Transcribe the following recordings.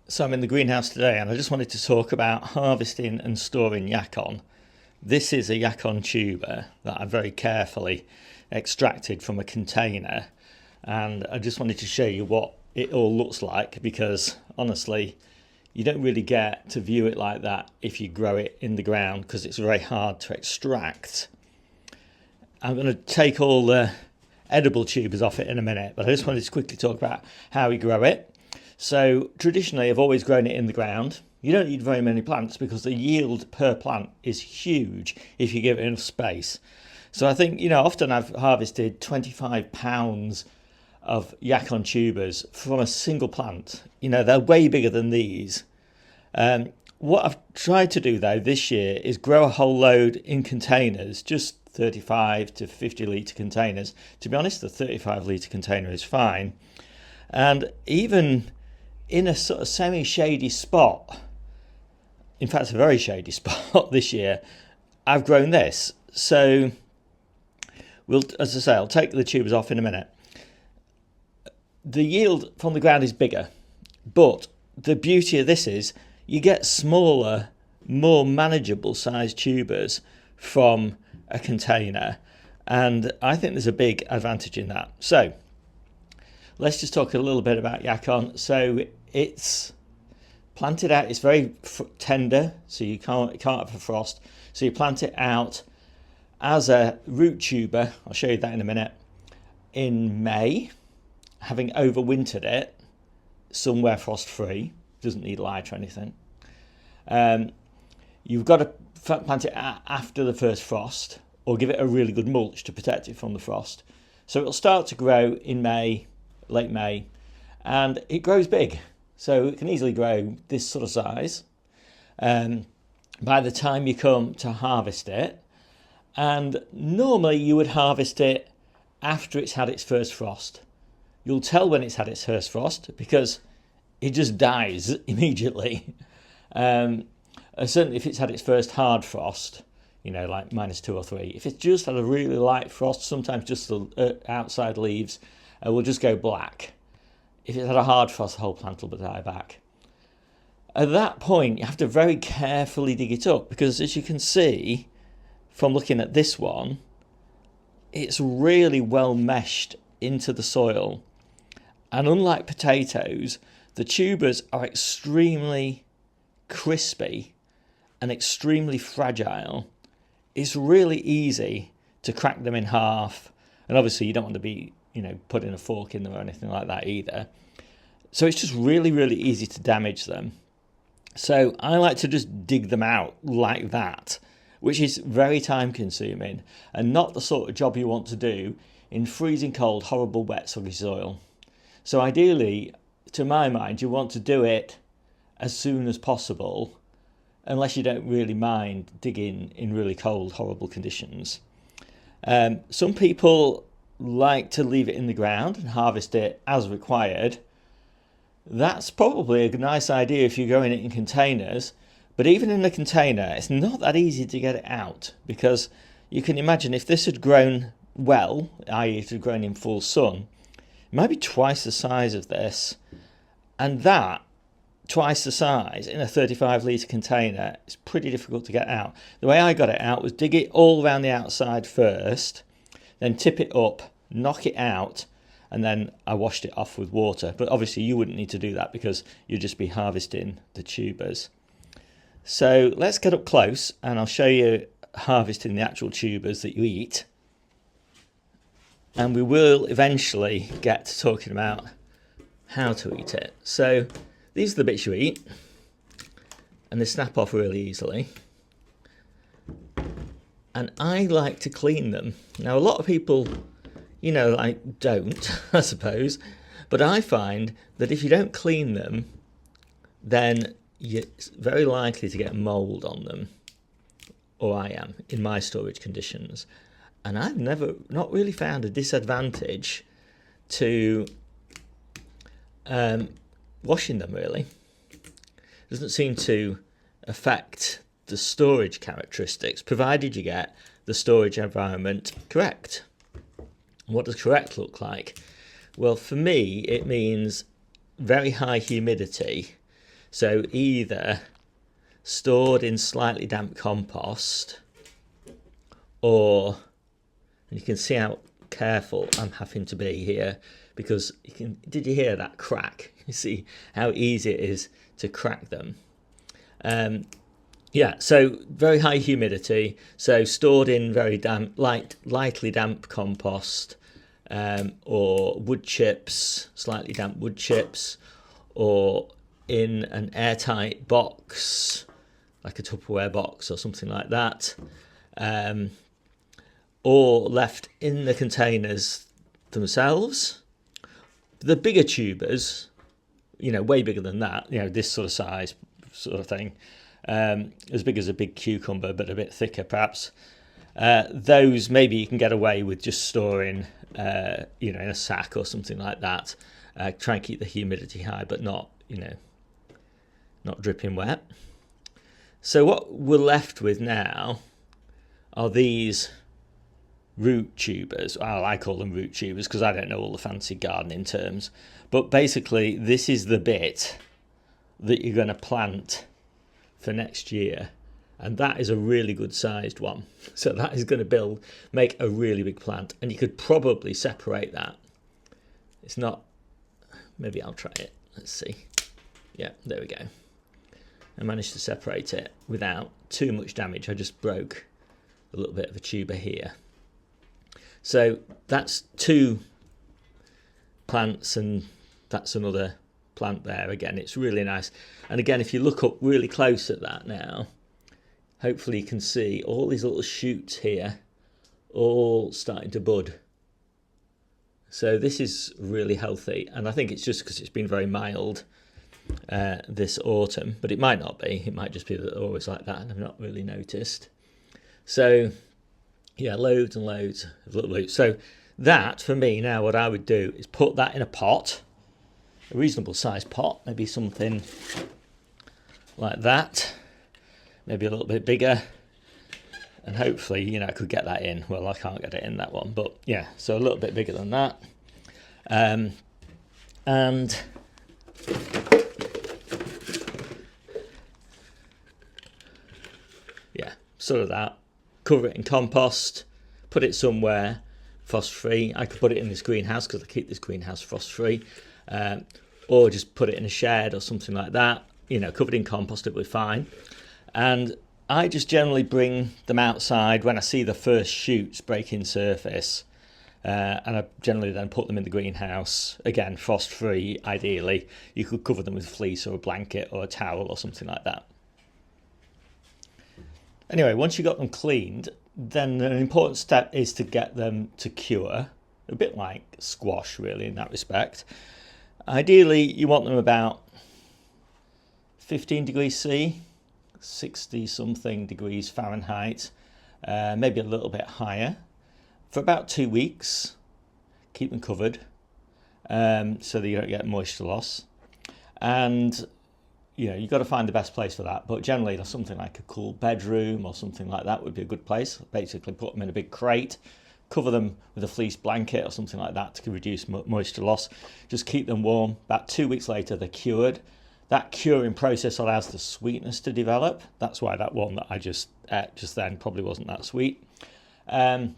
So I'm in the greenhouse today and I just wanted to talk about harvesting and storing Yacon. This is a Yacon tuber that I very carefully extracted from a container, and I just wanted to show you what it all looks like, because honestly you don't really get to view it like that if you grow it in the ground, because it's very hard to extract. I'm going to take all the edible tubers off it in a minute, but I just wanted to quickly talk about how we grow it. So traditionally I've always grown it in the ground. You don't need very many plants because the yield per plant is huge if you give it enough space. So I think, often I've harvested 25 pounds of Yacon tubers from a single plant. They're way bigger than these. What I've tried to do though this year is grow a whole load in containers, just 35 to 50 litre containers. To be honest, the 35 litre container is fine. And even in a sort of semi-shady spot, in fact a very shady spot this year, I've grown this. So as I say, I'll take the tubers off in a minute. The yield from the ground is bigger, but the beauty of this is you get smaller, more manageable sized tubers from a container, and I think there's a big advantage in that. So let's just talk a little bit about Yacon. So it's planted out, it's very tender, so you can't have a frost. So you plant it out as a root tuber, I'll show you that in a minute, in May, having overwintered it somewhere frost free, doesn't need light or anything. You've got to plant it after the first frost, or give it a really good mulch to protect it from the frost. So it'll start to grow in May, late May, and it grows big. So it can easily grow this sort of size by the time you come to harvest it. And normally you would harvest it after it's had its first frost. You'll tell when it's had its first frost because it just dies immediately. Certainly if it's had its first hard frost, like -2 or 3. If it's just had a really light frost, sometimes just the outside leaves will just go black. If it's had a hard frost, the whole plant will die back. At that point, you have to very carefully dig it up, because as you can see from looking at this one, it's really well meshed into the soil. And unlike potatoes, the tubers are extremely crispy and extremely fragile. It's really easy to crack them in half, and obviously you don't want to be putting a fork in them or anything like that either. So it's just really, really easy to damage them. So I like to just dig them out like that, which is very time consuming and not the sort of job you want to do in freezing cold, horrible, wet, soggy soil. So ideally, to my mind, you want to do it as soon as possible, unless you don't really mind digging in really cold, horrible conditions. Some people like to leave it in the ground and harvest it as required. That's probably a nice idea if you're growing it in containers, but even in a container it's not that easy to get it out, because you can imagine if this had grown well, i.e. it had grown in full sun, it might be twice the size of this, and that twice the size in a 35 litre container is pretty difficult to get out. The way I got it out was dig it all around the outside first, then tip it up, knock it out, and then I washed it off with water. But obviously you wouldn't need to do that because you'd just be harvesting the tubers. So let's get up close and I'll show you harvesting the actual tubers that you eat. And we will eventually get to talking about how to eat it. So these are the bits you eat, and they snap off really easily. And I like to clean them. Now a lot of people don't, I suppose, but I find that if you don't clean them, then you're very likely to get mould on them, or I am, in my storage conditions. And I've not really found a disadvantage to washing them, really. It doesn't seem to affect the storage characteristics, provided you get the storage environment correct. What does correct look like? Well, for me, it means very high humidity So either stored in slightly damp compost, or, and you can see how careful I'm having to be here, because did you hear that crack? You see how easy it is to crack them. Yeah, so very high humidity, so stored in very damp, lightly damp compost, or wood chips, slightly damp wood chips, or in an airtight box, like a Tupperware box or something like that, or left in the containers themselves. The bigger tubers, way bigger than that, this sort of size sort of thing, as big as a big cucumber, but a bit thicker perhaps. Those maybe you can get away with just storing, in a sack or something like that. Try and keep the humidity high, but not dripping wet. So what we're left with now are these root tubers. Well, I call them root tubers because I don't know all the fancy gardening terms. But basically, this is the bit that you're going to plant for next year. And that is a really good sized one. So that is going to make a really big plant. And you could probably separate that. It's not, maybe I'll try it. Let's see. Yeah, there we go. I managed to separate it without too much damage. I just broke a little bit of a tuber here. So that's two plants, and that's another plant there. Again, it's really nice. And again, if you look up really close at that now, hopefully you can see all these little shoots here all starting to bud. So this is really healthy, and I think it's just because it's been very mild this autumn, but it might not be. It might just be that they're always like that and I've not really noticed. So yeah, loads and loads of little roots. So that, for me now, what I would do is put that in a pot, a reasonable sized pot, maybe something like that, maybe a little bit bigger, and hopefully, I could get that in. Well, I can't get it in that one, but yeah, so a little bit bigger than that. And yeah, sort of that. Cover it in compost, put it somewhere frost-free. I could put it in this greenhouse because I keep this greenhouse frost-free, or just put it in a shed or something like that. Covered in compost, it'll be fine. And I just generally bring them outside when I see the first shoots breaking surface, and I generally then put them in the greenhouse, again frost-free ideally. You could cover them with fleece or a blanket or a towel or something like that. Anyway, once you've got them cleaned, then an important step is to get them to cure, a bit like squash really in that respect. Ideally, you want them about 15 degrees C, 60 something degrees Fahrenheit, maybe a little bit higher, for about 2 weeks. Keep them covered so that you don't get moisture loss. And you've got to find the best place for that, but generally something like a cool bedroom or something like that would be a good place. Basically put them in a big crate, cover them with a fleece blanket or something like that to reduce moisture loss. Just keep them warm. About 2 weeks later, they're cured. That curing process allows the sweetness to develop. That's why that one that I just ate just then probably wasn't that sweet. And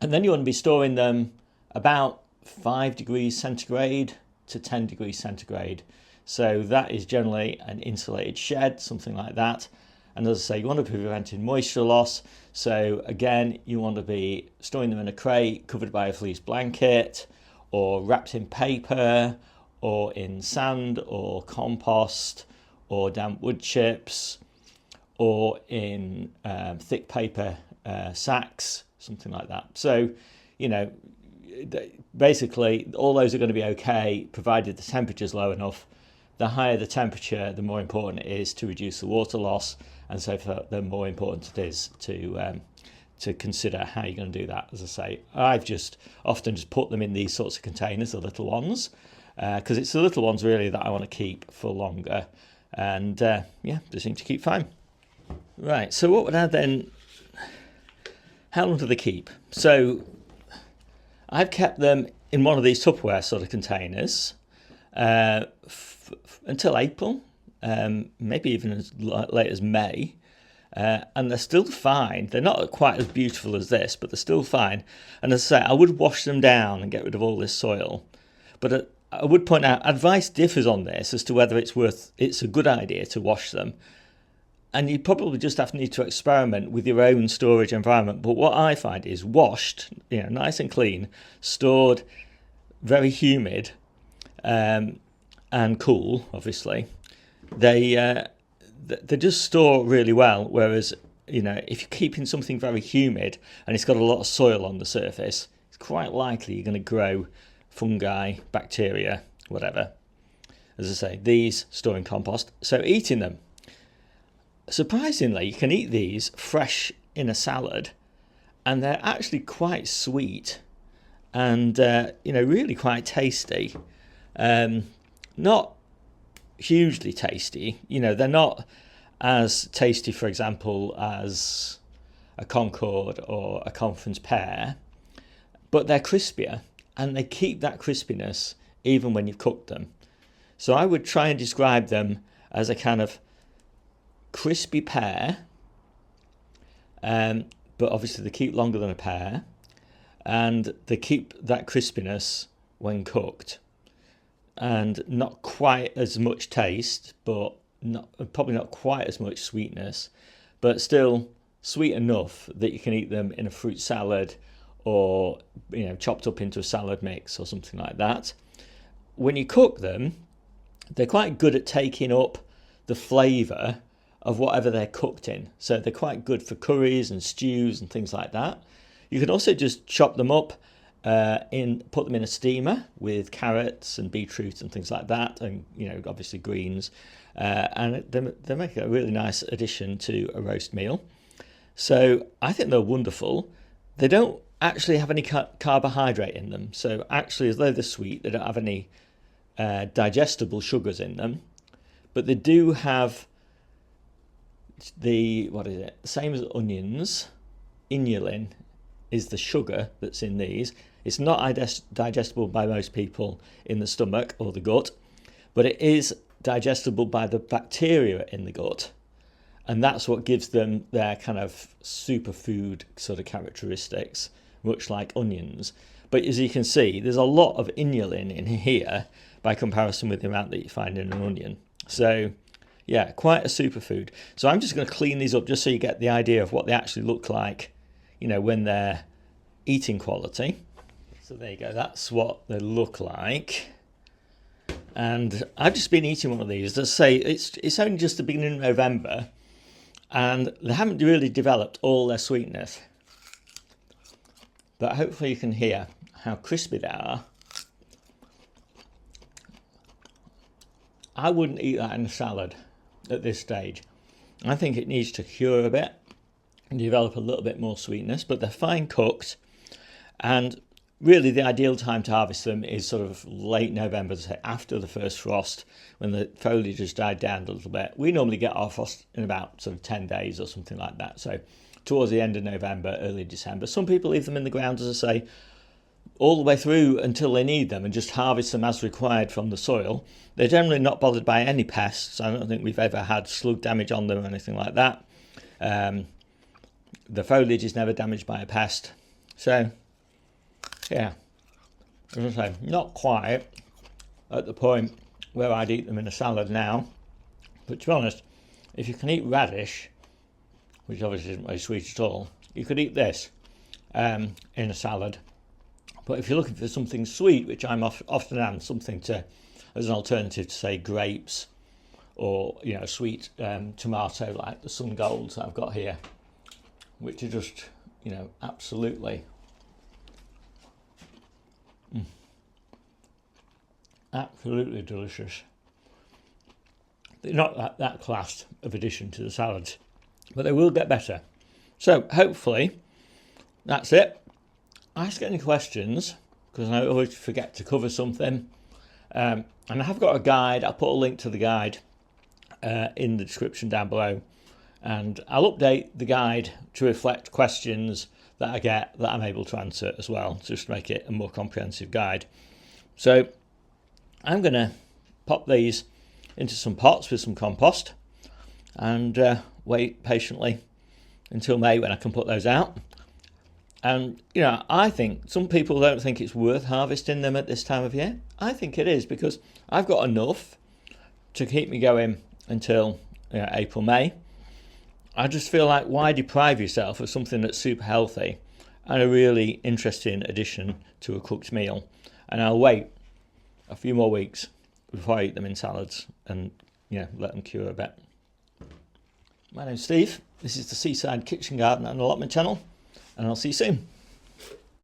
then you want to be storing them about 5 degrees centigrade to 10 degrees centigrade. So that is generally an insulated shed, something like that. And as I say, you want to be preventing moisture loss. So again, you want to be storing them in a crate covered by a fleece blanket, or wrapped in paper, or in sand or compost, or damp wood chips, or in thick paper sacks, something like that. So, basically all those are going to be okay, provided the temperature's low enough. The higher the temperature, the more important it is to reduce the water loss, and so the more important it is to consider how you're going to do that. As I say, I've just often put them in these sorts of containers, the little ones, because it's the little ones really that I want to keep for longer, and they seem to keep fine. Right, so what would I then? How long do they keep? So I've kept them in one of these Tupperware sort of containers until April, maybe even as late as May. And they're still fine. They're not quite as beautiful as this, but they're still fine. And as I say, I would wash them down and get rid of all this soil. But I would point out, advice differs on this as to whether it's a good idea to wash them. And you probably just need to experiment with your own storage environment. But what I find is washed, nice and clean, stored, very humid, and cool, obviously. They just store really well. Whereas, if you're keeping something very humid and it's got a lot of soil on the surface, it's quite likely you're going to grow fungi, bacteria, whatever. As I say, these store in compost. So eating them. Surprisingly, you can eat these fresh in a salad, and they're actually quite sweet and really quite tasty. Not hugely tasty. They're not as tasty, for example, as a Concord or a Conference pear, but they're crispier, and they keep that crispiness even when you've cooked them. So I would try and describe them as a kind of crispy pear, but obviously they keep longer than a pear, and they keep that crispiness when cooked, and not quite as much taste, but probably not quite as much sweetness, but still sweet enough that you can eat them in a fruit salad or chopped up into a salad mix or something like that. When you cook them, they're quite good at taking up the flavour of whatever they're cooked in. So they're quite good for curries and stews and things like that. You can also just chop them up, put them in a steamer with carrots and beetroot and things like that, and obviously greens, and they make a really nice addition to a roast meal. So I think they're wonderful. They don't actually have any carbohydrate in them. So actually, as though they're sweet, they don't have any digestible sugars in them, but they do have the same as onions. Inulin is the sugar that's in these. It's not digestible by most people in the stomach or the gut, but it is digestible by the bacteria in the gut, and that's what gives them their kind of superfood sort of characteristics, much like onions. But as you can see, there's a lot of inulin in here by comparison with the amount that you find in an onion. So yeah, quite a superfood. So I'm just going to clean these up just so you get the idea of what they actually look like, when they're eating quality. So there you go, that's what they look like. And I've just been eating one of these. As I say, it's only just the beginning of November, and they haven't really developed all their sweetness. But hopefully you can hear how crispy they are. I wouldn't eat that in a salad at this stage. I think it needs to cure a bit and develop a little bit more sweetness, but they're fine cooked. And really the ideal time to harvest them is sort of late November, say after the first frost, when the foliage has died down a little bit. We normally get our frost in about sort of 10 days or something like that. So towards the end of November, early December. Some people leave them in the ground, as I say, all the way through until they need them and just harvest them as required from the soil. They're generally not bothered by any pests. I don't think we've ever had slug damage on them or anything like that. The foliage is never damaged by a pest. So, yeah, as I say, not quite at the point where I'd eat them in a salad now. But to be honest, if you can eat radish, which obviously isn't very sweet at all, you could eat this in a salad. But if you're looking for something sweet, which I'm often am, something as an alternative to, say, grapes or sweet tomato like the Sun Golds that I've got here, which are just absolutely absolutely delicious. They're not that class of addition to the salads, but they will get better. So hopefully that's it. Ask any questions, because I always forget to cover something. And I have got a guide. I'll put a link to the guide in the description down below. And I'll update the guide to reflect questions that I get that I'm able to answer as well, just to make it a more comprehensive guide. So I'm going to pop these into some pots with some compost and wait patiently until May when I can put those out. And, you know, I think some people don't think it's worth harvesting them at this time of year. I think it is, because I've got enough to keep me going until, you know, April, May. I just feel like, why deprive yourself of something that's super healthy and a really interesting addition to a cooked meal? And I'll wait a few more weeks before I eat them in salads and, you know, let them cure a bit. My name's Steve. This is the Seaside Kitchen Garden and Allotment channel, and I'll see you soon.